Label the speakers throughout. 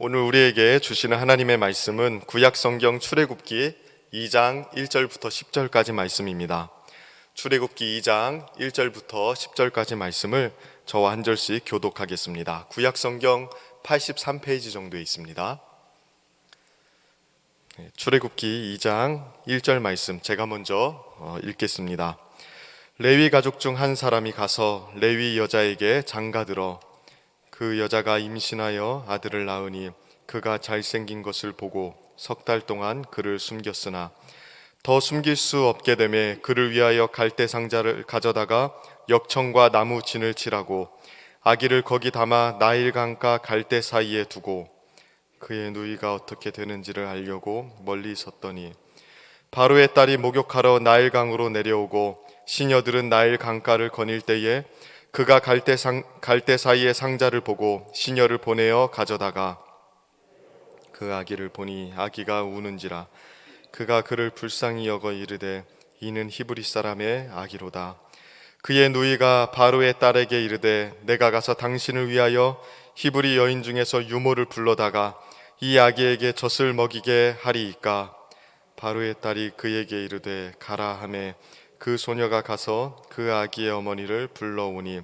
Speaker 1: 오늘 우리에게 주시는 하나님의 말씀은 구약성경 출애굽기 2장 1절부터 10절까지 말씀입니다. 출애굽기 2장 1절부터 10절까지 말씀을 저와 한 절씩 교독하겠습니다. 구약성경 83페이지 정도에 있습니다. 출애굽기 2장 1절 말씀 제가 먼저 읽겠습니다. 레위 가족 중 한 사람이 가서 레위 여자에게 장가들어 그 여자가 임신하여 아들을 낳으니 그가 잘생긴 것을 보고 석 달 동안 그를 숨겼으나 더 숨길 수 없게 되매 그를 위하여 갈대 상자를 가져다가 역청과 나무 진을 칠하고 아기를 거기 담아 나일 강가 갈대 사이에 두고 그의 누이가 어떻게 되는지를 알려고 멀리 섰더니 바로의 딸이 목욕하러 나일 강으로 내려오고 시녀들은 나일 강가를 거닐 때에 그가 갈대 사이의 상자를 보고 시녀를 보내어 가져다가 그 아기를 보니 아기가 우는지라 그가 그를 불쌍히 여겨 이르되 이는 히브리 사람의 아기로다. 그의 누이가 바로의 딸에게 이르되 내가 가서 당신을 위하여 히브리 여인 중에서 유모를 불러다가 이 아기에게 젖을 먹이게 하리이까. 바로의 딸이 그에게 이르되 가라 하매 그 소녀가 가서 그 아기의 어머니를 불러오니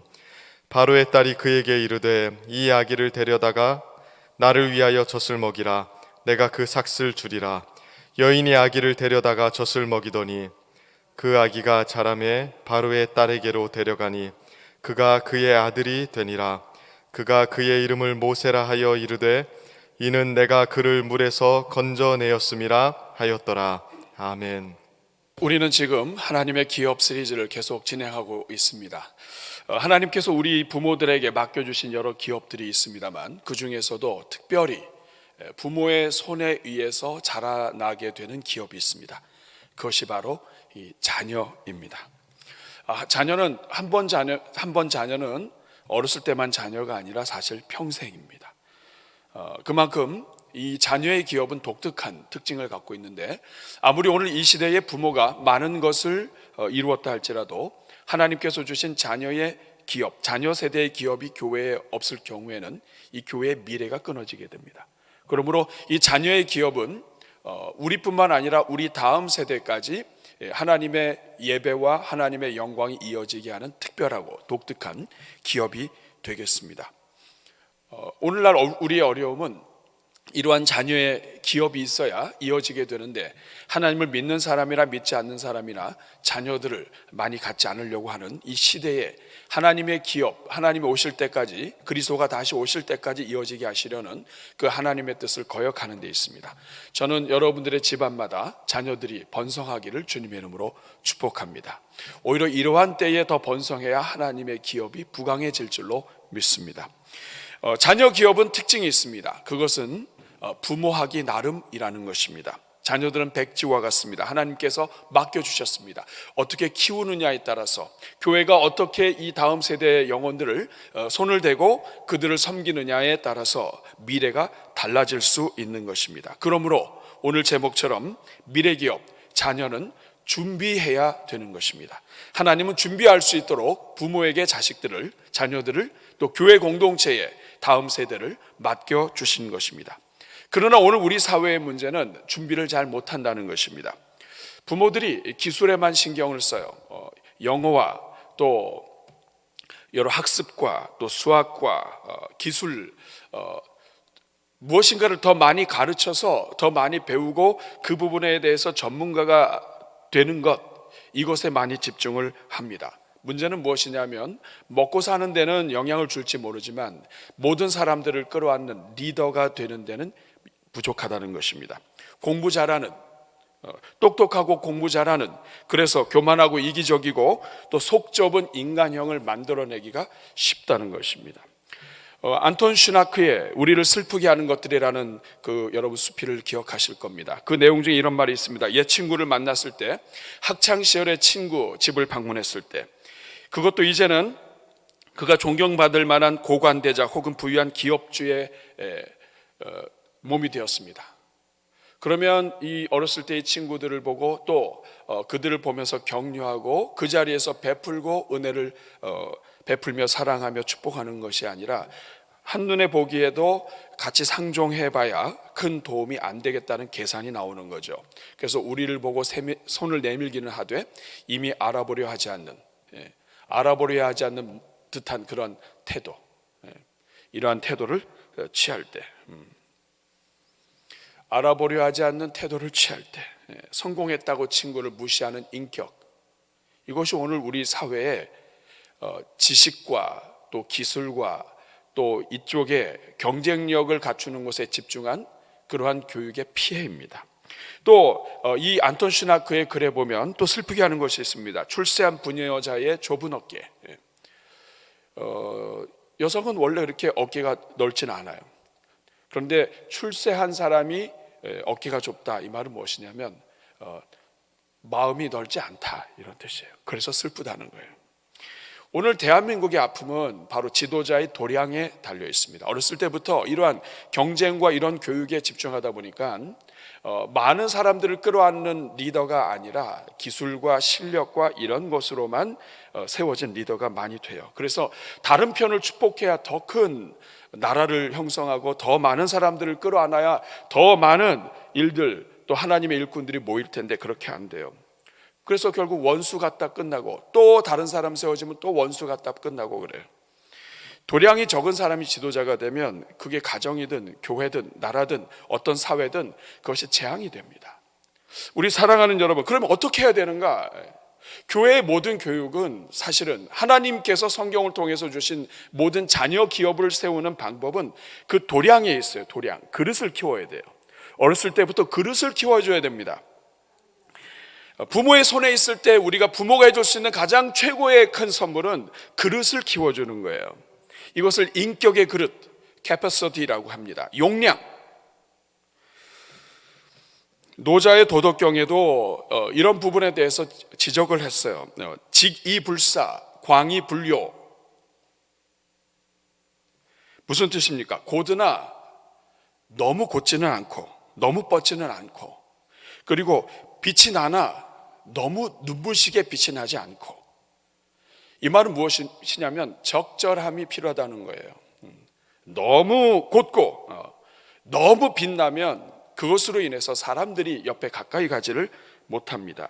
Speaker 1: 바로의 딸이 그에게 이르되 이 아기를 데려다가 나를 위하여 젖을 먹이라. 내가 그 삭슬 주리라. 여인이 아기를 데려다가 젖을 먹이더니 그 아기가 자라매 바로의 딸에게로 데려가니 그가 그의 아들이 되니라. 그가 그의 이름을 모세라 하여 이르되 이는 내가 그를 물에서 건져내었음이라 하였더라. 아멘.
Speaker 2: 우리는 지금 하나님의 기업 시리즈를 계속 진행하고 있습니다. 하나님께서 우리 부모들에게 맡겨주신 여러 기업들이 있습니다만 그 중에서도 특별히 부모의 손에 의해서 자라나게 되는 기업이 있습니다. 그것이 바로 이 자녀입니다. 자녀는 한 번 자녀는 어렸을 때만 자녀가 아니라 사실 평생입니다. 그만큼 이 자녀의 기업은 독특한 특징을 갖고 있는데 아무리 오늘 이 시대의 부모가 많은 것을 이루었다 할지라도 하나님께서 주신 자녀의 기업, 자녀 세대의 기업이 교회에 없을 경우에는 이 교회의 미래가 끊어지게 됩니다. 그러므로 이 자녀의 기업은 우리뿐만 아니라 우리 다음 세대까지 하나님의 예배와 하나님의 영광이 이어지게 하는 특별하고 독특한 기업이 되겠습니다. 오늘날 우리의 어려움은 이러한 자녀의 기업이 있어야 이어지게 되는데 하나님을 믿는 사람이나 믿지 않는 사람이나 자녀들을 많이 갖지 않으려고 하는 이 시대에 하나님의 기업, 하나님이 오실 때까지 그리스도가 다시 오실 때까지 이어지게 하시려는 그 하나님의 뜻을 거역하는 데 있습니다. 저는 여러분들의 집안마다 자녀들이 번성하기를 주님의 이름으로 축복합니다. 오히려 이러한 때에 더 번성해야 하나님의 기업이 부강해질 줄로 믿습니다. 자녀 기업은 특징이 있습니다. 그것은 부모하기 나름이라는 것입니다. 자녀들은 백지와 같습니다. 하나님께서 맡겨주셨습니다. 어떻게 키우느냐에 따라서 교회가 어떻게 이 다음 세대의 영혼들을 손을 대고 그들을 섬기느냐에 따라서 미래가 달라질 수 있는 것입니다. 그러므로 오늘 제목처럼 미래기업, 자녀는 준비해야 되는 것입니다. 하나님은 준비할 수 있도록 부모에게 자식들을, 자녀들을 또 교회 공동체에 다음 세대를 맡겨주신 것입니다. 그러나 오늘 우리 사회의 문제는 준비를 잘 못한다는 것입니다. 부모들이 기술에만 신경을 써요. 영어와 또 여러 학습과 또 수학과 기술 무엇인가를 더 많이 가르쳐서 더 많이 배우고 그 부분에 대해서 전문가가 되는 것, 이것에 많이 집중을 합니다. 문제는 무엇이냐면 먹고 사는 데는 영향을 줄지 모르지만 모든 사람들을 끌어안는 리더가 되는 데는 부족하다는 것입니다. 공부 잘하는, 똑똑하고 공부 잘하는, 그래서 교만하고 이기적이고 또 속 좁은 인간형을 만들어내기가 쉽다는 것입니다. 안톤 슈나크의 우리를 슬프게 하는 것들이라는 그 여러분 수필을 기억하실 겁니다. 그 내용 중에 이런 말이 있습니다. 옛 친구를 만났을 때, 학창 시절의 친구 집을 방문했을 때, 그것도 이제는 그가 존경받을 만한 고관대자 혹은 부유한 기업주의 몸이 되었습니다. 그러면 이 어렸을 때의 친구들을 보고 또 그들을 보면서 격려하고 그 자리에서 베풀고 은혜를 베풀며 사랑하며 축복하는 것이 아니라 한눈에 보기에도 같이 상종해봐야 큰 도움이 안 되겠다는 계산이 나오는 거죠. 그래서 우리를 보고 손을 내밀기는 하되 이미 알아보려 하지 않는, 알아보려 하지 않는 듯한 그런 태도, 이러한 태도를 취할 때, 알아보려 하지 않는 태도를 취할 때, 성공했다고 친구를 무시하는 인격, 이것이 오늘 우리 사회에 지식과 또 기술과 또 이쪽에 경쟁력을 갖추는 것에 집중한 그러한 교육의 피해입니다. 또 이 안톤 슈나크의 글에 보면 또 슬프게 하는 것이 있습니다. 출세한 부녀 여자의 좁은 어깨. 여성은 원래 이렇게 어깨가 넓지는 않아요. 그런데 출세한 사람이 어깨가 좁다, 이 말은 무엇이냐면 마음이 넓지 않다, 이런 뜻이에요. 그래서 슬프다는 거예요. 오늘 대한민국의 아픔은 바로 지도자의 도량에 달려 있습니다. 어렸을 때부터 이러한 경쟁과 이런 교육에 집중하다 보니까 많은 사람들을 끌어안는 리더가 아니라 기술과 실력과 이런 것으로만 세워진 리더가 많이 돼요. 그래서 다른 편을 축복해야 더 큰 나라를 형성하고 더 많은 사람들을 끌어안아야 더 많은 일들, 또 하나님의 일꾼들이 모일 텐데 그렇게 안 돼요. 그래서 결국 원수 갖다 끝나고 또 다른 사람 세워지면 또 원수 갖다 끝나고 그래요. 도량이 적은 사람이 지도자가 되면 그게 가정이든 교회든 나라든 어떤 사회든 그것이 재앙이 됩니다. 우리 사랑하는 여러분, 그러면 어떻게 해야 되는가? 교회의 모든 교육은 사실은 하나님께서 성경을 통해서 주신 모든 자녀 기업을 세우는 방법은 그 도량에 있어요. 도량, 그릇을 키워야 돼요. 어렸을 때부터 그릇을 키워줘야 됩니다. 부모의 손에 있을 때 우리가 부모가 해줄 수 있는 가장 최고의 큰 선물은 그릇을 키워주는 거예요. 이것을 인격의 그릇, capacity라고 합니다. 용량. 노자의 도덕경에도 이런 부분에 대해서 지적을 했어요. 직이불사, 광이불요. 무슨 뜻입니까? 곧으나 너무 곧지는 않고 너무 뻗지는 않고, 그리고 빛이 나나 너무 눈부시게 빛이 나지 않고. 이 말은 무엇이냐면 적절함이 필요하다는 거예요. 너무 곧고 너무 빛나면 그것으로 인해서 사람들이 옆에 가까이 가지를 못합니다.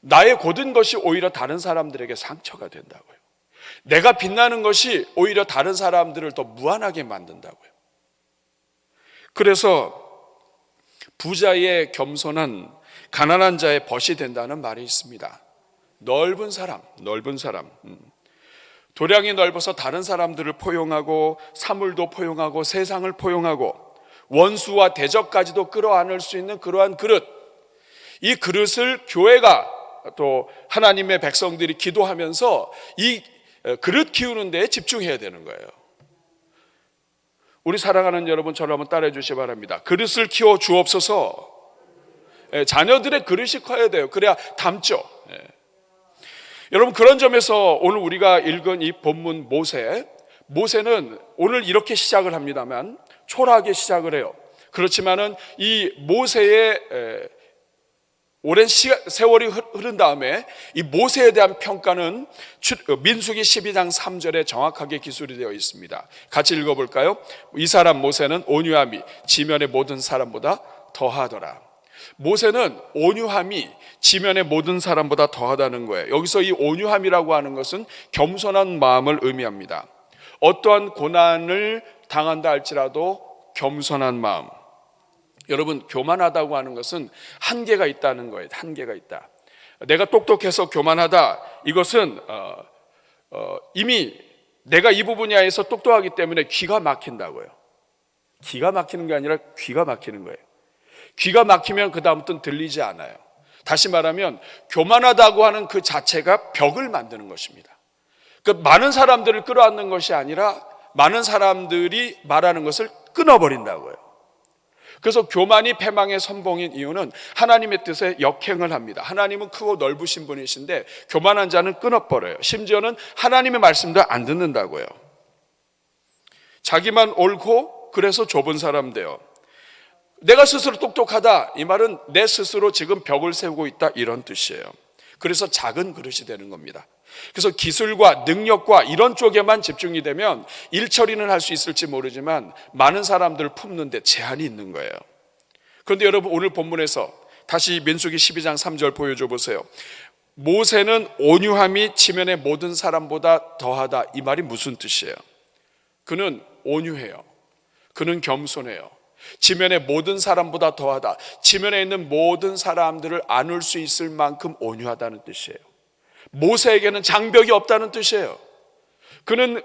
Speaker 2: 나의 곧은 것이 오히려 다른 사람들에게 상처가 된다고요. 내가 빛나는 것이 오히려 다른 사람들을 더 무안하게 만든다고요. 그래서 부자의 겸손한 가난한 자의 벗이 된다는 말이 있습니다. 넓은 사람. 도량이 넓어서 다른 사람들을 포용하고 사물도 포용하고 세상을 포용하고 원수와 대적까지도 끌어안을 수 있는 그러한 그릇, 이 그릇을 교회가 또 하나님의 백성들이 기도하면서 이 그릇 키우는 데에 집중해야 되는 거예요. 우리 사랑하는 여러분, 저를 한번 따라해 주시기 바랍니다. 그릇을 키워 주옵소서. 자녀들의 그릇이 커야 돼요. 그래야 담죠. 여러분, 그런 점에서 오늘 우리가 읽은 이 본문 모세는 오늘 이렇게 시작을 합니다만 초라하게 시작을 해요. 그렇지만은 이 모세의 오랜 세월이 흐른 다음에 이 모세에 대한 평가는 민수기 12장 3절에 정확하게 기술이 되어 있습니다. 같이 읽어볼까요? 이 사람 모세는 온유함이 지면의 모든 사람보다 더하더라. 모세는 온유함이 지면의 모든 사람보다 더하다는 거예요. 여기서 이 온유함이라고 하는 것은 겸손한 마음을 의미합니다. 어떠한 고난을 당한다 할지라도 겸손한 마음. 여러분, 교만하다고 하는 것은 한계가 있다는 거예요. 한계가 있다. 내가 똑똑해서 교만하다, 이것은 이미 내가 이 분야에서 똑똑하기 때문에 귀가 막힌다고요. 기가 막히는 게 아니라 귀가 막히는 거예요. 귀가 막히면 그 다음부터는 들리지 않아요. 다시 말하면 교만하다고 하는 그 자체가 벽을 만드는 것입니다. 그 많은 사람들을 끌어안는 것이 아니라 많은 사람들이 말하는 것을 끊어버린다고요. 그래서 교만이 패망의 선봉인 이유는 하나님의 뜻에 역행을 합니다. 하나님은 크고 넓으신 분이신데 교만한 자는 끊어버려요. 심지어는 하나님의 말씀도 안 듣는다고요. 자기만 옳고 그래서 좁은 사람 돼요. 내가 스스로 똑똑하다, 이 말은 내 스스로 지금 벽을 세우고 있다, 이런 뜻이에요. 그래서 작은 그릇이 되는 겁니다. 그래서 기술과 능력과 이런 쪽에만 집중이 되면 일 처리는 할 수 있을지 모르지만 많은 사람들을 품는 데 제한이 있는 거예요. 그런데 여러분, 오늘 본문에서 다시 민수기 12장 3절 보여줘 보세요. 모세는 온유함이 지면의 모든 사람보다 더하다. 이 말이 무슨 뜻이에요? 그는 온유해요. 그는 겸손해요. 지면의 모든 사람보다 더하다. 지면에 있는 모든 사람들을 안을 수 있을 만큼 온유하다는 뜻이에요. 모세에게는 장벽이 없다는 뜻이에요. 그는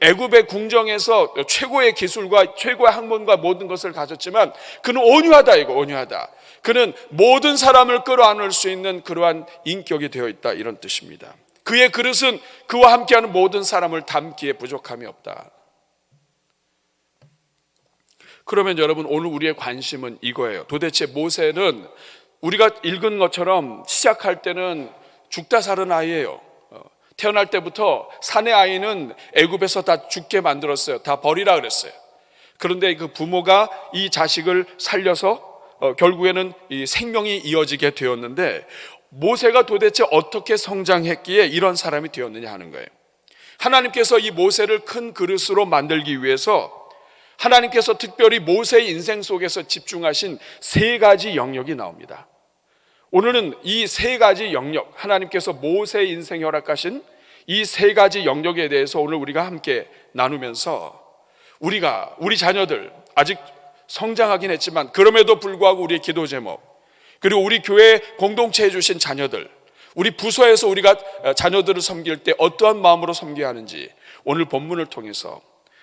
Speaker 2: 애굽의 궁정에서 최고의 기술과 최고의 학문과 모든 것을 가졌지만 그는 온유하다, 이거 온유하다. 그는 모든 사람을 끌어안을 수 있는 그러한 인격이 되어 있다, 이런 뜻입니다. 그의 그릇은 그와 함께하는 모든 사람을 담기에 부족함이 없다. 그러면 여러분, 오늘 우리의 관심은 이거예요. 도대체 모세는 우리가 읽은 것처럼 시작할 때는 죽다 사는 아이예요. 태어날 때부터 사내 아이는 애굽에서 다 죽게 만들었어요. 다 버리라 그랬어요. 그런데 그 부모가 이 자식을 살려서 결국에는 이 생명이 이어지게 되었는데, 모세가 도대체 어떻게 성장했기에 이런 사람이 되었느냐 하는 거예요. 하나님께서 이 모세를 큰 그릇으로 만들기 위해서 하나님께서 특별히 모세의 인생 속에서 집중하신 세 가지 영역이 나옵니다. 오늘은 이 세 가지 영역, 하나님께서 모세의 인생에 허락하신 이 세 가지 영역에 대해서 오늘 우리가 함께 나누면서 우리 자녀들 아직 성장하긴 했지만 그럼에도 불구하고 우리의 기도 제목, 그리고 우리 교회 공동체에 주신 자녀들, 우리 부서에서 우리가 자녀들을 섬길 때 어떠한 마음으로 섬겨야 하는지 오늘 본문을 통해서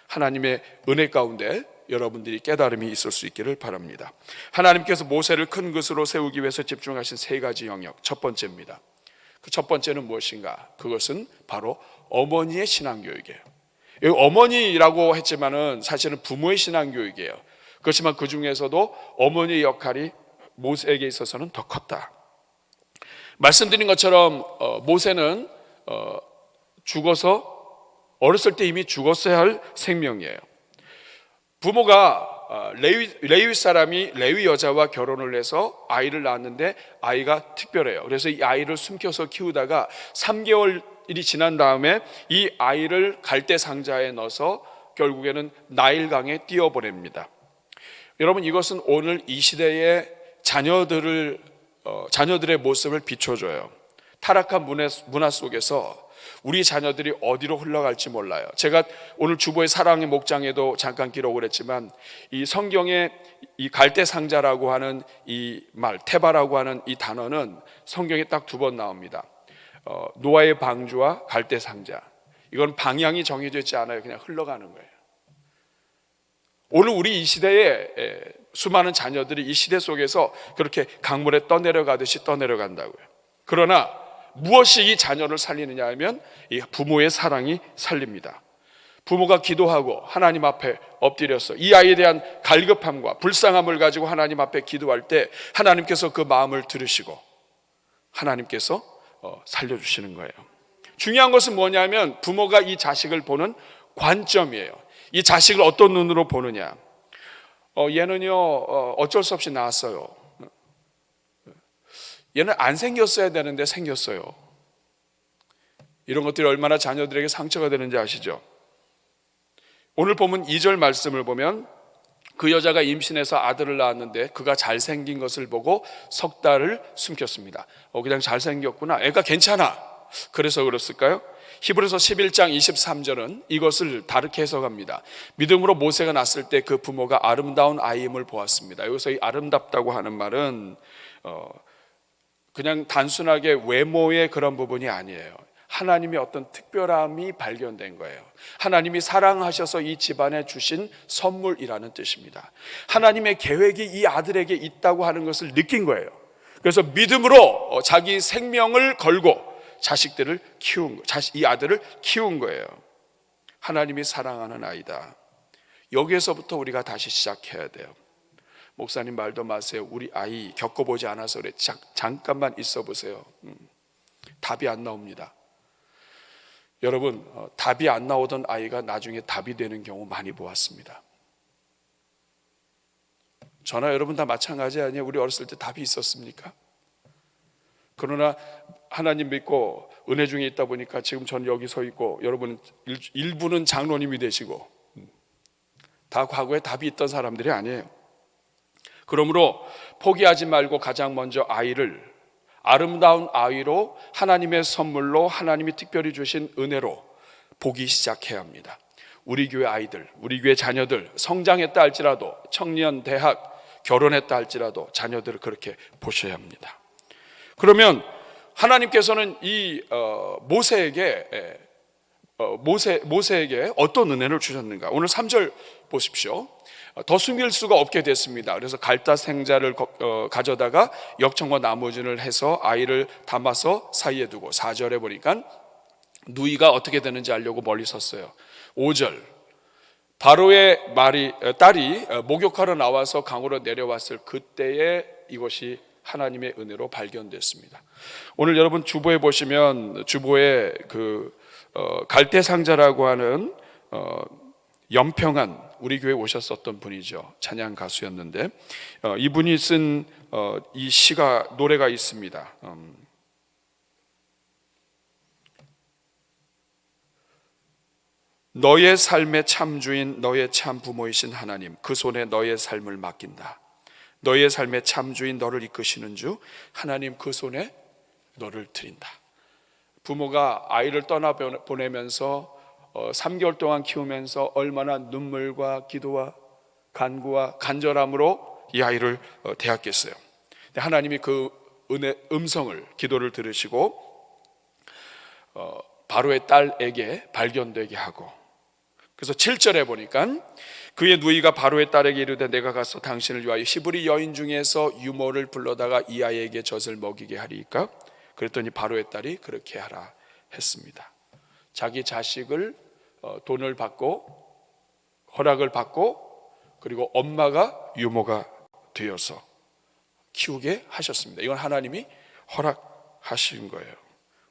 Speaker 2: 하나님의 은혜 가운데 여러분들이 깨달음이 있을 수 있기를 바랍니다. 하나님께서 모세를 큰 것으로 세우기 위해서 집중하신 세 가지 영역, 첫 번째입니다. 그 첫 번째는 무엇인가? 그것은 바로 어머니의 신앙교육이에요. 여기 어머니라고 했지만은 사실은 부모의 신앙교육이에요. 그렇지만 그 중에서도 어머니의 역할이 모세에게 있어서는 더 컸다. 말씀드린 것처럼 모세는 죽어서 어렸을 때 이미 죽었어야 할 생명이에요. 부모가 레위 사람이 레위 여자와 결혼을 해서 아이를 낳았는데 아이가 특별해요. 그래서 이 아이를 숨겨서 키우다가 3개월이 지난 다음에 이 아이를 갈대 상자에 넣어서 결국에는 나일강에 띄워보냅니다. 여러분, 이것은 오늘 이 시대의 자녀들의 모습을 비춰줘요. 타락한 문화 속에서 우리 자녀들이 어디로 흘러갈지 몰라요. 제가 오늘 주보의 사랑의 목장에도 잠깐 기록을 했지만 이 성경에 이 갈대상자라고 하는 이 말, 테바라고 하는 이 단어는 성경에 딱 2번 나옵니다. 노아의 방주와 갈대상자. 이건 방향이 정해져 있지 않아요. 그냥 흘러가는 거예요. 오늘 우리 이 시대에 수많은 자녀들이 이 시대 속에서 그렇게 강물에 떠내려가듯이 떠내려간다고요. 그러나 무엇이 이 자녀를 살리느냐 하면 이 부모의 사랑이 살립니다. 부모가 기도하고 하나님 앞에 엎드려서 이 아이에 대한 갈급함과 불쌍함을 가지고 하나님 앞에 기도할 때 하나님께서 그 마음을 들으시고 하나님께서 살려주시는 거예요. 중요한 것은 뭐냐면 부모가 이 자식을 보는 관점이에요. 이 자식을 어떤 눈으로 보느냐. 얘는요 어쩔 수 없이 낳았어요. 얘는 안 생겼어야 되는데 생겼어요. 이런 것들이 얼마나 자녀들에게 상처가 되는지 아시죠? 오늘 보면 2절 말씀을 보면 그 여자가 임신해서 아들을 낳았는데 그가 잘생긴 것을 보고 석 달을 숨겼습니다. 그냥 잘생겼구나, 애가 괜찮아, 그래서 그랬을까요? 히브리서 11장 23절은 이것을 다르게 해석합니다. 믿음으로 모세가 낳았을 때 그 부모가 아름다운 아이임을 보았습니다. 여기서 이 아름답다고 하는 말은 그냥 단순하게 외모의 그런 부분이 아니에요. 하나님의 어떤 특별함이 발견된 거예요. 하나님이 사랑하셔서 이 집안에 주신 선물이라는 뜻입니다. 하나님의 계획이 이 아들에게 있다고 하는 것을 느낀 거예요. 그래서 믿음으로 자기 생명을 걸고 자식들을 키운, 이 아들을 키운 거예요. 하나님이 사랑하는 아이다. 여기에서부터 우리가 다시 시작해야 돼요. 목사님 말도 마세요. 우리 아이 겪어보지 않아서 그래. 잠깐만 있어 보세요. 답이 안 나옵니다. 여러분, 답이 안 나오던 아이가 나중에 답이 되는 경우 많이 보았습니다. 저나 여러분 다 마찬가지 아니에요? 우리 어렸을 때 답이 있었습니까? 그러나 하나님 믿고 은혜 중에 있다 보니까 지금 저는 여기 서 있고, 여러분 일부는 장로님이 되시고, 다 과거에 답이 있던 사람들이 아니에요. 그러므로 포기하지 말고 가장 먼저 아이를 아름다운 아이로, 하나님의 선물로, 하나님이 특별히 주신 은혜로 보기 시작해야 합니다. 우리 교회 아이들, 우리 교회 자녀들 성장했다 할지라도, 청년, 대학, 결혼했다 할지라도 자녀들을 그렇게 보셔야 합니다. 그러면 하나님께서는 이 모세에게 어떤 은혜를 주셨는가? 오늘 3절 보십시오. 더 숨길 수가 없게 됐습니다. 그래서 갈다 생자를 가져다가 역청과 나무진을 해서 아이를 담아서 사이에 두고, 4절에 보니까 누이가 어떻게 되는지 알려고 멀리 섰어요. 5절, 바로의 딸이 목욕하러 나와서 강으로 내려왔을 그때에 이것이 하나님의 은혜로 발견됐습니다. 오늘 여러분 주보에 보시면, 주보에 갈대 상자라고 하는 연평한 우리 교회에 오셨었던 분이죠. 찬양 가수였는데, 이분이 쓴 이 노래가 있습니다. 너의 삶의 참 주인, 너의 참 부모이신 하나님, 그 손에 너의 삶을 맡긴다. 너의 삶의 참 주인, 너를 이끄시는 주 하나님, 그 손에 너를 드린다. 부모가 아이를 떠나보내면서 3개월 동안 키우면서 얼마나 눈물과 기도와 간구와 간절함으로 이 아이를 대했겠어요. 하나님이 그 음성을, 기도를 들으시고 바로의 딸에게 발견되게 하고, 그래서 7절에 보니까 그의 누이가 바로의 딸에게 이르되 내가 가서 당신을 위하여 히브리 여인 중에서 유모를 불러다가 이 아이에게 젖을 먹이게 하리이까? 그랬더니 바로의 딸이 그렇게 하라 했습니다. 자기 자식을 돈을 받고 허락을 받고, 그리고 엄마가 유모가 되어서 키우게 하셨습니다. 이건 하나님이 허락하신 거예요.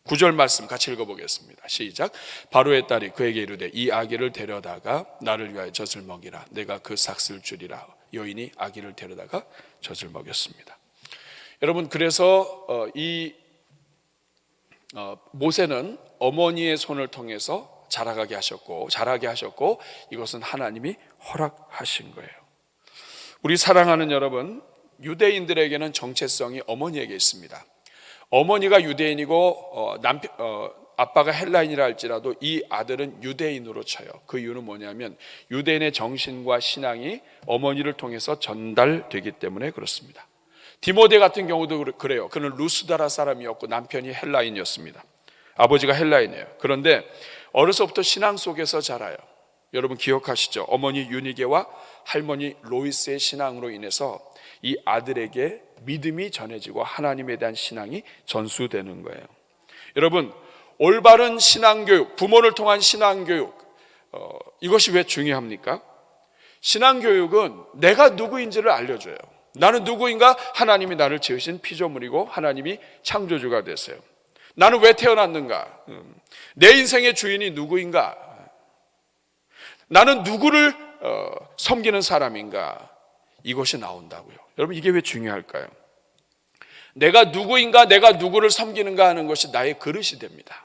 Speaker 2: 9절 말씀 같이 읽어보겠습니다. 시작. 바로의 딸이 그에게 이르되 이 아기를 데려다가 나를 위하여 젖을 먹이라. 내가 그 삭슬 주리라. 여인이 아기를 데려다가 젖을 먹였습니다. 여러분, 그래서 모세는 어머니의 손을 통해서 자라게 하셨고 이것은 하나님이 허락하신 거예요. 우리 사랑하는 여러분, 유대인들에게는 정체성이 어머니에게 있습니다. 어머니가 유대인이고 아빠가 헬라인이라 할지라도 이 아들은 유대인으로 쳐요. 그 이유는 뭐냐면 유대인의 정신과 신앙이 어머니를 통해서 전달되기 때문에 그렇습니다. 디모데 같은 경우도 그래요. 그는 루스다라 사람이었고 남편이 헬라인이었습니다. 아버지가 헬라인이에요. 그런데 어려서부터 신앙 속에서 자라요. 여러분 기억하시죠? 어머니 유니게와 할머니 로이스의 신앙으로 인해서 이 아들에게 믿음이 전해지고 하나님에 대한 신앙이 전수되는 거예요. 여러분, 올바른 신앙교육, 부모를 통한 신앙교육, 이것이 왜 중요합니까? 신앙교육은 내가 누구인지를 알려줘요. 나는 누구인가? 하나님이 나를 지으신 피조물이고 하나님이 창조주가 됐어요. 나는 왜 태어났는가? 내 인생의 주인이 누구인가? 나는 누구를 섬기는 사람인가? 이것이 나온다고요. 여러분, 이게 왜 중요할까요? 내가 누구인가, 내가 누구를 섬기는가 하는 것이 나의 그릇이 됩니다.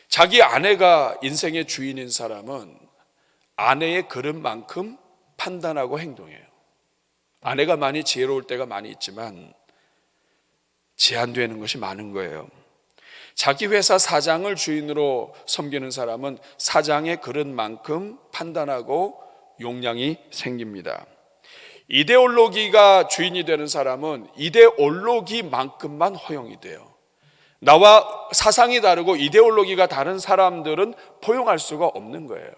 Speaker 2: 자기 아내가 인생의 주인인 사람은 아내의 그릇만큼 판단하고 행동해요. 아내가 많이 지혜로울 때가 많이 있지만 제한되는 것이 많은 거예요. 자기 회사 사장을 주인으로 섬기는 사람은 사장의 그릇만큼 판단하고 용량이 생깁니다. 이데올로기가 주인이 되는 사람은 이데올로기만큼만 허용이 돼요. 나와 사상이 다르고 이데올로기가 다른 사람들은 포용할 수가 없는 거예요.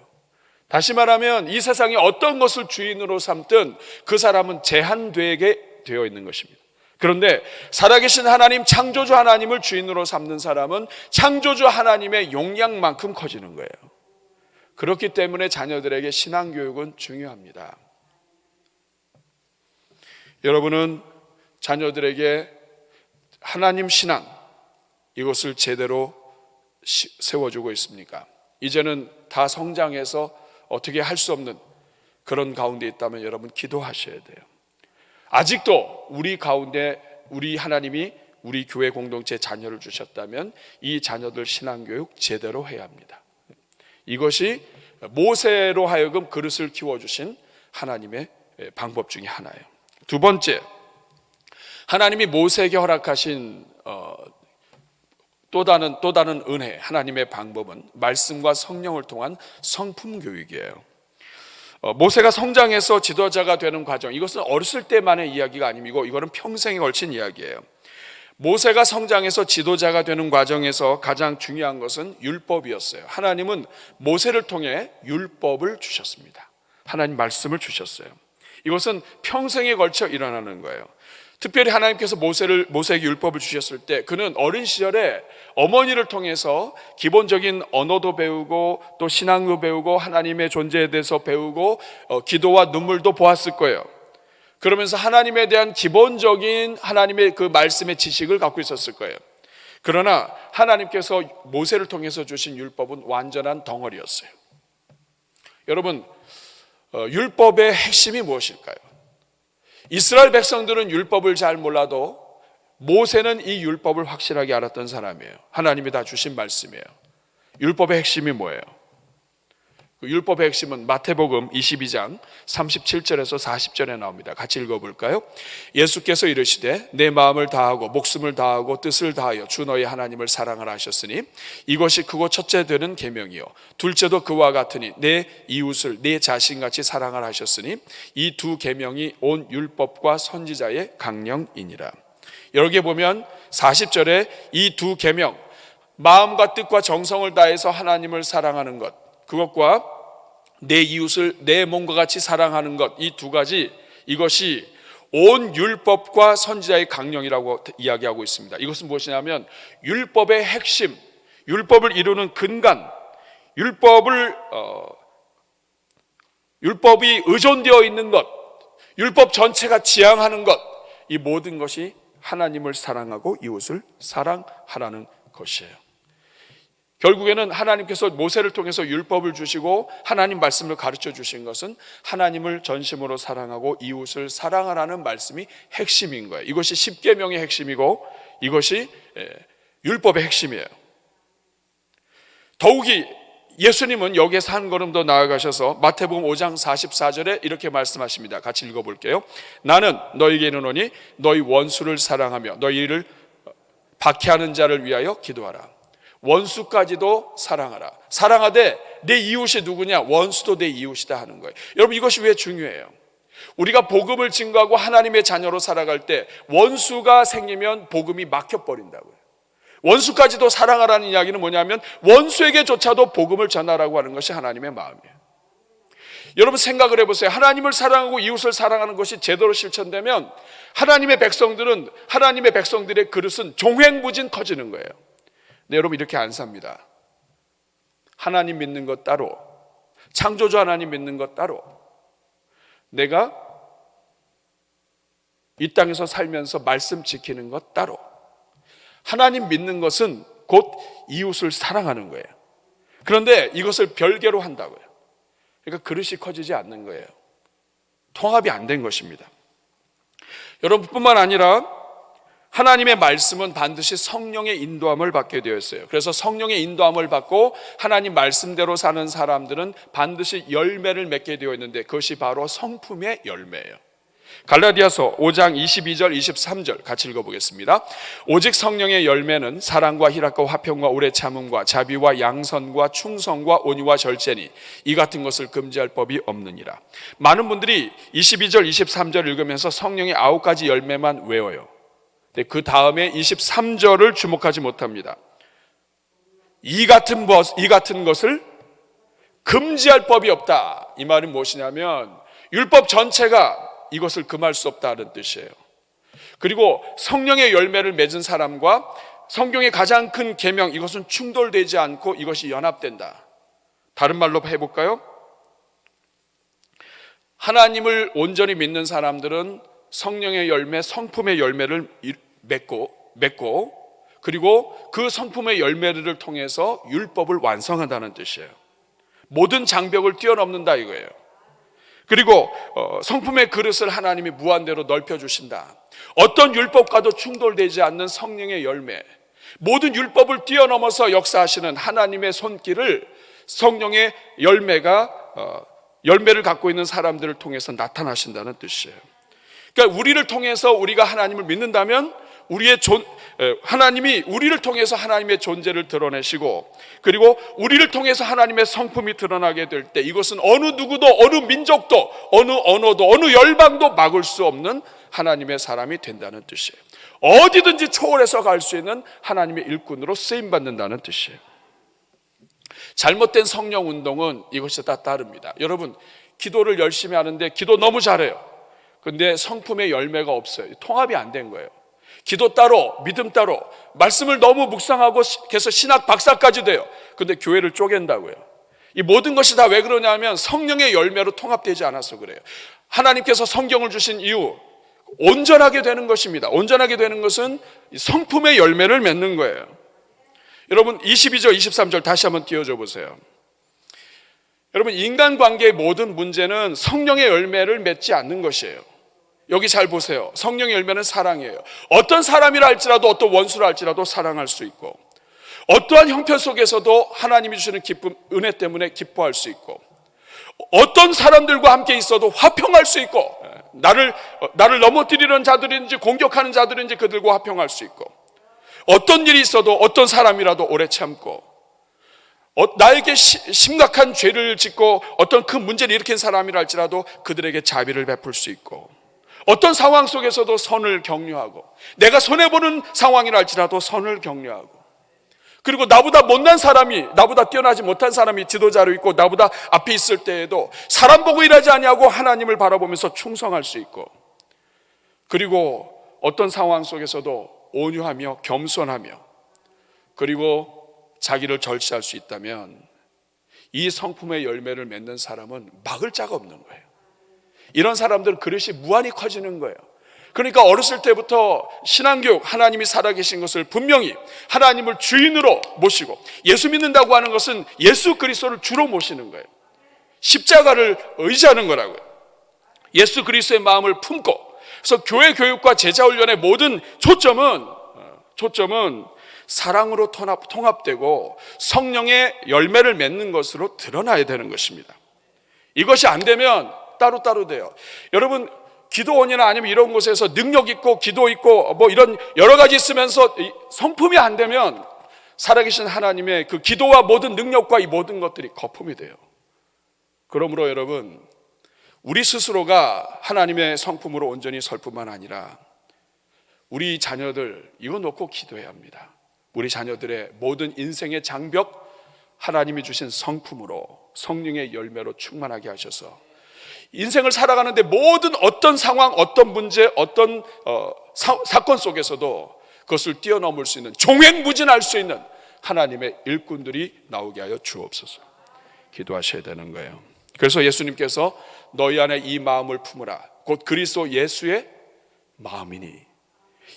Speaker 2: 다시 말하면 이 세상이 어떤 것을 주인으로 삼든 그 사람은 제한되게 되어 있는 것입니다. 그런데 살아계신 하나님, 창조주 하나님을 주인으로 삼는 사람은 창조주 하나님의 용량만큼 커지는 거예요. 그렇기 때문에 자녀들에게 신앙교육은 중요합니다. 여러분은 자녀들에게 하나님 신앙, 이것을 제대로 세워주고 있습니까? 이제는 다 성장해서 어떻게 할 수 없는 그런 가운데 있다면 여러분 기도하셔야 돼요. 아직도 우리 가운데 우리 하나님이 우리 교회 공동체 자녀를 주셨다면 이 자녀들 신앙교육 제대로 해야 합니다. 이것이 모세로 하여금 그릇을 키워주신 하나님의 방법 중에 하나예요. 두 번째, 하나님이 모세에게 허락하신 또 다른 은혜, 하나님의 방법은 말씀과 성령을 통한 성품 교육이에요. 모세가 성장해서 지도자가 되는 과정, 이것은 어렸을 때만의 이야기가 아니고 이거는 평생에 걸친 이야기예요. 모세가 성장해서 지도자가 되는 과정에서 가장 중요한 것은 율법이었어요. 하나님은 모세를 통해 율법을 주셨습니다. 하나님 말씀을 주셨어요. 이것은 평생에 걸쳐 일어나는 거예요. 특별히 하나님께서 모세에게 율법을 주셨을 때 그는 어린 시절에 어머니를 통해서 기본적인 언어도 배우고 또 신앙도 배우고 하나님의 존재에 대해서 배우고 기도와 눈물도 보았을 거예요. 그러면서 하나님에 대한 기본적인 하나님의 그 말씀의 지식을 갖고 있었을 거예요. 그러나 하나님께서 모세를 통해서 주신 율법은 완전한 덩어리였어요. 여러분, 율법의 핵심이 무엇일까요? 이스라엘 백성들은 율법을 잘 몰라도 모세는 이 율법을 확실하게 알았던 사람이에요. 하나님이 다 주신 말씀이에요. 율법의 핵심이 뭐예요? 그 율법의 핵심은 마태복음 22장 37절에서 40절에 나옵니다. 같이 읽어볼까요? 예수께서 이르시되 내 마음을 다하고 목숨을 다하고 뜻을 다하여 주 너희 하나님을 사랑하라 하셨으니 이것이 크고 첫째 되는 계명이요 둘째도 그와 같으니 내 이웃을 내 자신같이 사랑하라 하셨으니 이 두 계명이 온 율법과 선지자의 강령이니라. 여기 보면 40절에 이 두 계명, 마음과 뜻과 정성을 다해서 하나님을 사랑하는 것, 그것과 내 이웃을 내 몸과 같이 사랑하는 것, 이 두 가지, 이것이 온 율법과 선지자의 강령이라고 이야기하고 있습니다. 이것은 무엇이냐면 율법의 핵심, 율법을 이루는 근간, 율법이 의존되어 있는 것, 율법 전체가 지향하는 것, 이 모든 것이 하나님을 사랑하고 이웃을 사랑하라는 것이에요. 결국에는 하나님께서 모세를 통해서 율법을 주시고 하나님 말씀을 가르쳐 주신 것은 하나님을 전심으로 사랑하고 이웃을 사랑하라는 말씀이 핵심인 거예요. 이것이 십계명의 핵심이고 이것이 율법의 핵심이에요. 더욱이 예수님은 여기에서 한 걸음 더 나아가셔서 마태복음 5장 44절에 이렇게 말씀하십니다. 같이 읽어볼게요. 나는 너희에게 이르노니 너희 원수를 사랑하며 너희를 박해하는 자를 위하여 기도하라. 원수까지도 사랑하라. 사랑하되 내 이웃이 누구냐? 원수도 내 이웃이다 하는 거예요. 여러분, 이것이 왜 중요해요? 우리가 복음을 증거하고 하나님의 자녀로 살아갈 때 원수가 생기면 복음이 막혀버린다고요. 원수까지도 사랑하라는 이야기는 뭐냐면 원수에게조차도 복음을 전하라고 하는 것이 하나님의 마음이에요. 여러분, 생각을 해보세요. 하나님을 사랑하고 이웃을 사랑하는 것이 제대로 실천되면 하나님의 백성들의 그릇은 종횡무진 커지는 거예요. 근데 여러분, 이렇게 안 삽니다. 하나님 믿는 것 따로, 창조주 하나님 믿는 것 따로, 내가 이 땅에서 살면서 말씀 지키는 것 따로. 하나님 믿는 것은 곧 이웃을 사랑하는 거예요. 그런데 이것을 별개로 한다고요. 그러니까 그릇이 커지지 않는 거예요. 통합이 안 된 것입니다. 여러분뿐만 아니라 하나님의 말씀은 반드시 성령의 인도함을 받게 되어 있어요. 그래서 성령의 인도함을 받고 하나님 말씀대로 사는 사람들은 반드시 열매를 맺게 되어 있는데 그것이 바로 성품의 열매예요. 갈라디아서 5장 22절 23절 같이 읽어보겠습니다. 오직 성령의 열매는 사랑과 희락과 화평과 오래 참음과 자비와 양선과 충성과 온유와 절제니 이 같은 것을 금지할 법이 없느니라. 많은 분들이 22절 23절 읽으면서 성령의 9가지 열매만 외워요. 근데 그 다음에 23절을 주목하지 못합니다. 이 같은 것을 금지할 법이 없다. 이 말은 무엇이냐면 율법 전체가 이것을 금할 수 없다는 뜻이에요. 그리고 성령의 열매를 맺은 사람과 성경의 가장 큰 계명, 이것은 충돌되지 않고 이것이 연합된다. 다른 말로 해볼까요? 하나님을 온전히 믿는 사람들은 성령의 열매, 성품의 열매를 맺고 그리고 그 성품의 열매를 통해서 율법을 완성한다는 뜻이에요. 모든 장벽을 뛰어넘는다 이거예요. 그리고 성품의 그릇을 하나님이 무한대로 넓혀주신다. 어떤 율법과도 충돌되지 않는 성령의 열매, 모든 율법을 뛰어넘어서 역사하시는 하나님의 손길을 성령의 열매를 갖고 있는 사람들을 통해서 나타나신다는 뜻이에요. 그러니까 우리를 통해서 우리가 하나님을 믿는다면 하나님이 우리를 통해서 하나님의 존재를 드러내시고, 그리고 우리를 통해서 하나님의 성품이 드러나게 될 때 이것은 어느 누구도, 어느 민족도, 어느 언어도, 어느 열방도 막을 수 없는 하나님의 사람이 된다는 뜻이에요. 어디든지 초월해서 갈 수 있는 하나님의 일꾼으로 쓰임받는다는 뜻이에요. 잘못된 성령 운동은 이것이 다 따릅니다. 여러분, 기도를 열심히 하는데 기도 너무 잘해요. 근데 성품의 열매가 없어요. 통합이 안 된 거예요. 기도 따로, 믿음 따로, 말씀을 너무 묵상하고 계속 신학 박사까지 돼요. 근데 교회를 쪼갠다고요. 이 모든 것이 다 왜 그러냐면 성령의 열매로 통합되지 않아서 그래요. 하나님께서 성경을 주신 이유, 온전하게 되는 것입니다. 온전하게 되는 것은 성품의 열매를 맺는 거예요. 여러분, 22절, 23절 다시 한번 띄워줘 보세요. 여러분, 인간관계의 모든 문제는 성령의 열매를 맺지 않는 것이에요. 여기 잘 보세요. 성령의 열매는 사랑이에요. 어떤 사람이라 할지라도, 어떤 원수라 할지라도 사랑할 수 있고, 어떠한 형편 속에서도 하나님이 주시는 기쁨, 은혜 때문에 기뻐할 수 있고, 어떤 사람들과 함께 있어도 화평할 수 있고, 나를 넘어뜨리는 자들인지 공격하는 자들인지 그들과 화평할 수 있고, 어떤 일이 있어도 어떤 사람이라도 오래 참고, 나에게 심각한 죄를 짓고 어떤 큰 문제를 일으킨 사람이라 할지라도 그들에게 자비를 베풀 수 있고, 어떤 상황 속에서도 선을 격려하고, 내가 손해보는 상황이라 할지라도 선을 격려하고, 그리고 나보다 못난 사람이, 나보다 뛰어나지 못한 사람이 지도자로 있고 나보다 앞에 있을 때에도 사람 보고 일하지 아니하고 하나님을 바라보면서 충성할 수 있고, 그리고 어떤 상황 속에서도 온유하며 겸손하며, 그리고 자기를 절제할 수 있다면 이 성품의 열매를 맺는 사람은 막을 자가 없는 거예요. 이런 사람들은 그릇이 무한히 커지는 거예요. 그러니까 어렸을 때부터 신앙교육, 하나님이 살아계신 것을 분명히 하나님을 주인으로 모시고, 예수 믿는다고 하는 것은 예수 그리스도를 주로 모시는 거예요. 십자가를 의지하는 거라고요. 예수 그리스도의 마음을 품고, 그래서 교회 교육과 제자 훈련의 모든 초점은 사랑으로 통합되고 성령의 열매를 맺는 것으로 드러나야 되는 것입니다. 이것이 안 되면 따로따로 돼요. 여러분, 기도원이나 아니면 이런 곳에서 능력 있고 기도 있고 뭐 이런 여러 가지 있으면서 성품이 안 되면 살아계신 하나님의 그 기도와 모든 능력과 이 모든 것들이 거품이 돼요. 그러므로 여러분, 우리 스스로가 하나님의 성품으로 온전히 설 뿐만 아니라 우리 자녀들, 이거 놓고 기도해야 합니다. 우리 자녀들의 모든 인생의 장벽, 하나님이 주신 성품으로, 성령의 열매로 충만하게 하셔서 인생을 살아가는데 모든 어떤 상황, 어떤 문제, 어떤 사건 속에서도 그것을 뛰어넘을 수 있는, 종횡무진할 수 있는 하나님의 일꾼들이 나오게 하여 주옵소서. 기도하셔야 되는 거예요. 그래서 예수님께서 너희 안에 이 마음을 품으라, 곧 그리스도 예수의 마음이니,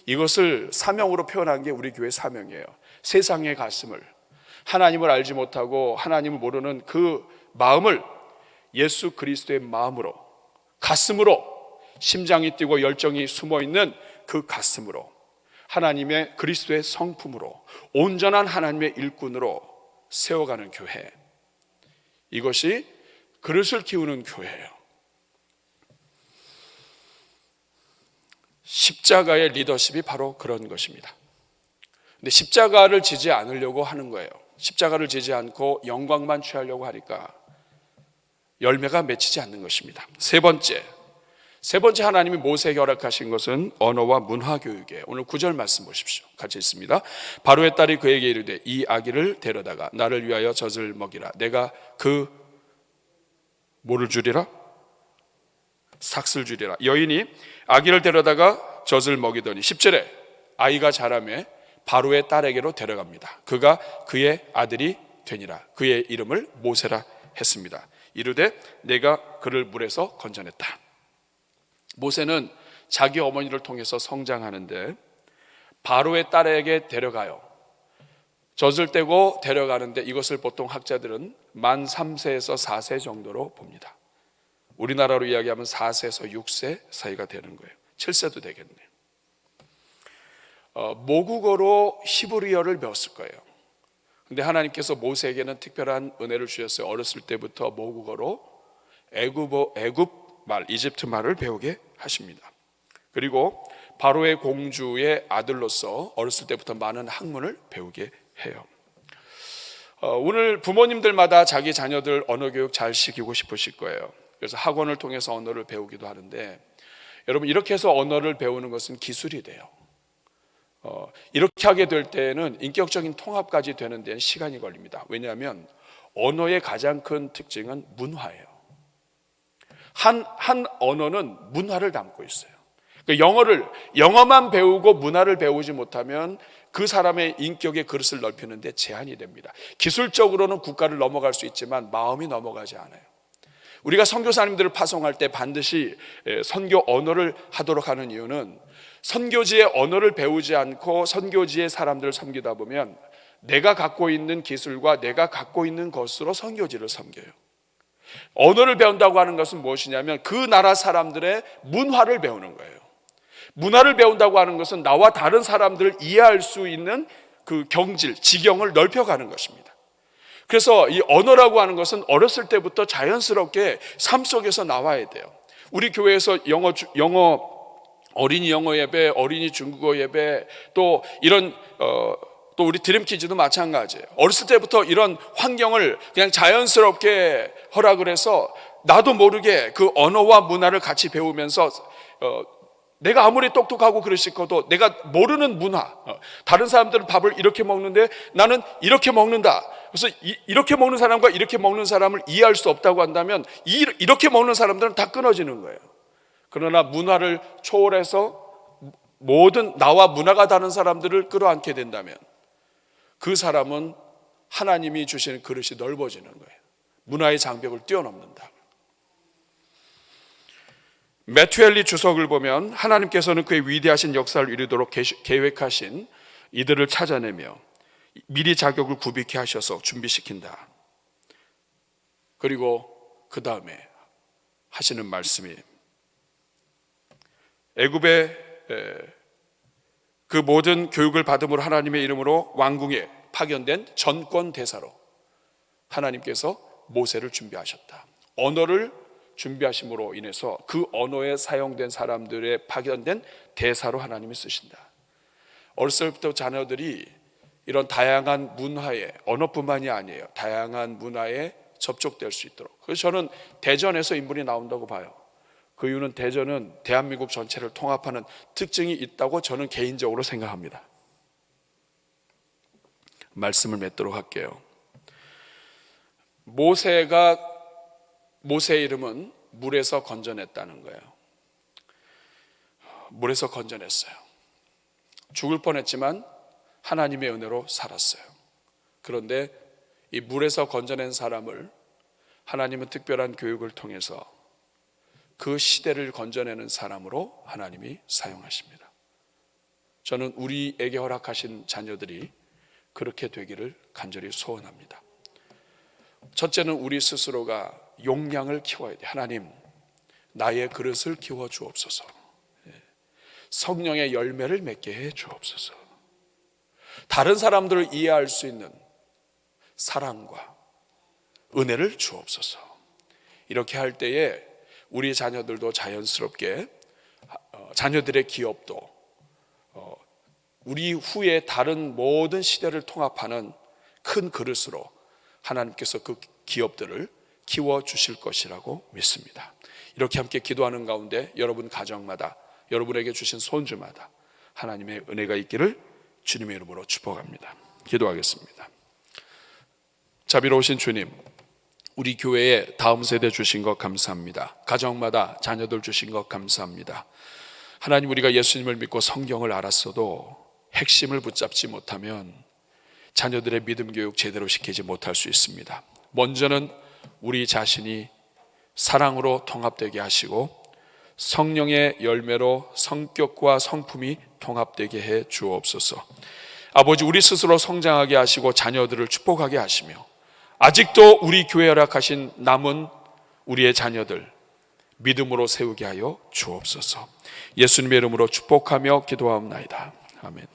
Speaker 2: 이것을 사명으로 표현한 게 우리 교회 사명이에요. 세상의 가슴을, 하나님을 알지 못하고 하나님을 모르는 그 마음을 예수 그리스도의 마음으로, 가슴으로, 심장이 뛰고 열정이 숨어있는 그 가슴으로, 하나님의 그리스도의 성품으로, 온전한 하나님의 일꾼으로 세워가는 교회, 이것이 그릇을 키우는 교회예요. 십자가의 리더십이 바로 그런 것입니다. 근데 십자가를 지지 않으려고 하는 거예요. 십자가를 지지 않고 영광만 취하려고 하니까 열매가 맺히지 않는 것입니다. 세 번째 하나님이 모세에게 허락하신 것은 언어와 문화 교육이에요. 오늘 9절 말씀 보십시오. 같이 읽습니다. 바로의 딸이 그에게 이르되 이 아기를 데려다가 나를 위하여 젖을 먹이라. 내가 그 뭐를 주리라? 삭슬 주리라. 여인이 아기를 데려다가 젖을 먹이더니 10절에 아이가 자라매 바로의 딸에게로 데려갑니다. 그가 그의 아들이 되니라. 그의 이름을 모세라 했습니다. 이르되 내가 그를 물에서 건져냈다. 모세는 자기 어머니를 통해서 성장하는데 바로의 딸에게 데려가요. 젖을 떼고 데려가는데 이것을 보통 학자들은 만 3세에서 4세 정도로 봅니다. 우리나라로 이야기하면 4세에서 6세 사이가 되는 거예요. 7세도 되겠네요. 모국어로 히브리어를 배웠을 거예요. 근데 하나님께서 모세에게는 특별한 은혜를 주셨어요. 어렸을 때부터 모국어로 애굽 말, 이집트 말을 배우게 하십니다. 그리고 바로의 공주의 아들로서 어렸을 때부터 많은 학문을 배우게 해요. 오늘 부모님들마다 자기 자녀들 언어 교육 잘 시키고 싶으실 거예요. 그래서 학원을 통해서 언어를 배우기도 하는데, 여러분, 이렇게 해서 언어를 배우는 것은 기술이 돼요. 이렇게 하게 될 때는 인격적인 통합까지 되는 데는 시간이 걸립니다. 왜냐하면 언어의 가장 큰 특징은 문화예요. 한 언어는 문화를 담고 있어요. 그러니까 영어만 배우고 문화를 배우지 못하면 그 사람의 인격의 그릇을 넓히는데 제한이 됩니다. 기술적으로는 국가를 넘어갈 수 있지만 마음이 넘어가지 않아요. 우리가 선교사님들을 파송할 때 반드시 선교 언어를 하도록 하는 이유는, 선교지의 언어를 배우지 않고 선교지의 사람들을 섬기다 보면 내가 갖고 있는 기술과 내가 갖고 있는 것으로 선교지를 섬겨요. 언어를 배운다고 하는 것은 무엇이냐면 그 나라 사람들의 문화를 배우는 거예요. 문화를 배운다고 하는 것은 나와 다른 사람들을 이해할 수 있는 그 경질, 지경을 넓혀가는 것입니다. 그래서 이 언어라고 하는 것은 어렸을 때부터 자연스럽게 삶 속에서 나와야 돼요. 우리 교회에서 영어 어린이 영어 예배, 어린이 중국어 예배, 또 이런 또 우리 드림키즈도 마찬가지예요. 어렸을 때부터 이런 환경을 그냥 자연스럽게 허락을 해서 나도 모르게 그 언어와 문화를 같이 배우면서 내가 아무리 똑똑하고 그러시고도 내가 모르는 문화, 다른 사람들은 밥을 이렇게 먹는데 나는 이렇게 먹는다. 그래서 이렇게 먹는 사람과 이렇게 먹는 사람을 이해할 수 없다고 한다면 이렇게 먹는 사람들은 다 끊어지는 거예요. 그러나 문화를 초월해서 모든 나와 문화가 다른 사람들을 끌어안게 된다면 그 사람은 하나님이 주시는 그릇이 넓어지는 거예요. 문화의 장벽을 뛰어넘는다. 매튜엘리 주석을 보면 하나님께서는 그의 위대하신 역사를 이루도록 계획하신 이들을 찾아내며 미리 자격을 구비케 하셔서 준비시킨다. 그리고 그 다음에 하시는 말씀이, 애굽의 그 모든 교육을 받음으로 하나님의 이름으로 왕궁에 파견된 전권 대사로 하나님께서 모세를 준비하셨다. 언어를 준비하심으로 인해서 그 언어에 사용된 사람들의 파견된 대사로 하나님이 쓰신다. 어렸을 때부터 자녀들이 이런 다양한 문화에, 언어뿐만이 아니에요, 다양한 문화에 접촉될 수 있도록. 그래서 저는 대전에서 인물이 나온다고 봐요. 그 이유는 대전은 대한민국 전체를 통합하는 특징이 있다고 저는 개인적으로 생각합니다. 말씀을 맺도록 할게요. 모세의 이름은 물에서 건져냈다는 거예요. 물에서 건져냈어요. 죽을 뻔했지만 하나님의 은혜로 살았어요. 그런데 이 물에서 건져낸 사람을 하나님은 특별한 교육을 통해서 그 시대를 건져내는 사람으로 하나님이 사용하십니다. 저는 우리에게 허락하신 자녀들이 그렇게 되기를 간절히 소원합니다. 첫째는 우리 스스로가 용량을 키워야 돼. 하나님, 나의 그릇을 키워 주옵소서. 성령의 열매를 맺게 해 주옵소서. 다른 사람들을 이해할 수 있는 사랑과 은혜를 주옵소서. 이렇게 할 때에 우리 자녀들도 자연스럽게, 자녀들의 기업도 우리 후에 다른 모든 시대를 통합하는 큰 그릇으로 하나님께서 그 기업들을 키워주실 것이라고 믿습니다. 이렇게 함께 기도하는 가운데 여러분 가정마다, 여러분에게 주신 손주마다 하나님의 은혜가 있기를 주님의 이름으로 축복합니다. 기도하겠습니다. 자비로우신 주님, 우리 교회에 다음 세대 주신 것 감사합니다. 가정마다 자녀들 주신 것 감사합니다. 하나님, 우리가 예수님을 믿고 성경을 알았어도 핵심을 붙잡지 못하면 자녀들의 믿음 교육 제대로 시키지 못할 수 있습니다. 먼저는 우리 자신이 사랑으로 통합되게 하시고 성령의 열매로 성격과 성품이 통합되게 해 주옵소서. 아버지, 우리 스스로 성장하게 하시고 자녀들을 축복하게 하시며 아직도 우리 교회에 허락하신 남은 우리의 자녀들, 믿음으로 세우게 하여 주옵소서. 예수님의 이름으로 축복하며 기도하옵나이다. 아멘.